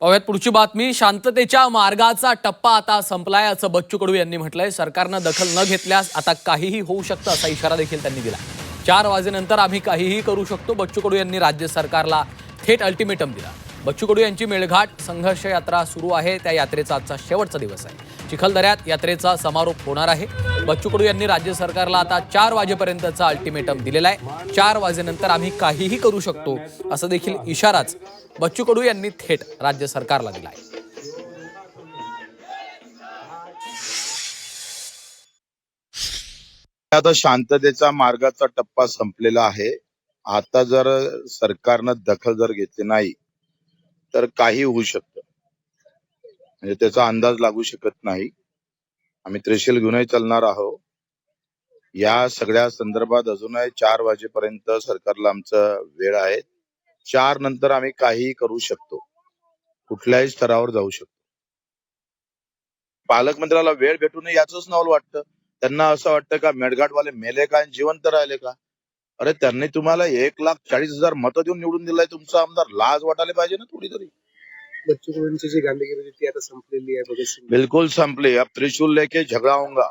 पाहुयात पुढची बातमी. शांततेच्या मार्गाचा टप्पा आता संपलाय असं बच्चू कडू यांनी म्हटलंय. सरकारनं दखल न घेतल्यास आता काहीही होऊ शकतं असा इशारा देखील त्यांनी दिला. 4 वाजेनंतर आम्ही काहीही करू शकतो. बच्चू कडू यांनी राज्य सरकारला थेट अल्टिमेटम दिला. बच्चू कडू यांची मेळघाट संघर्ष यात्रा सुरू आहे. त्या यात्रेचा आजचा शेवटचा दिवस आहे. चिखलदऱ्यात यात्रेचा समारोप होणार आहे. बच्चू कडू यांनी राज्य सरकारला आता 4 वाजेपर्यंतचा अल्टिमेटम दिलेला आहे. 4 वाजेनंतर आम्ही काहीही करू शकतो असं देखील इशाराच बच्चू कडू यांनी थेट राज्य सरकारला दिला आहे. आता शांततेचा मार्गाचा टप्पा संपलेला आहे. आता जर सरकारनं दखल जर घेतली नाही तर काही होऊ शकतं. म्हणजे त्याचा अंदाज लागू शकत नाही. आम्ही त्रिशूल घेऊनही चालणार आहोत. या सगळ्या संदर्भात अजूनही 4 वाजेपर्यंत सरकारला आमचं वेळ आहे. 4 नंतर आम्ही काहीही करू शकतो. कुठल्याही स्तरावर जाऊ शकतो. पालकमंत्र्याला वेळ भेटू नये याचंच नवल वाटतं. त्यांना असं वाटतं का मेळघाटवाले मेले का आणि जिवंत राहिले का? अरे त्यांनी तुम्हाला 1,40,000 मतं देऊन निवडून दिलाय तुमचा आमदार. लाज वाटायला पाहिजे ना थोडी तरी. बच्चू कडूंची जी गांधीगिरी होती ती आता संपलेली आहे. भगत सिंग बिल्कुल संपली. अब त्रिशूल लेके झगड़ा होगा.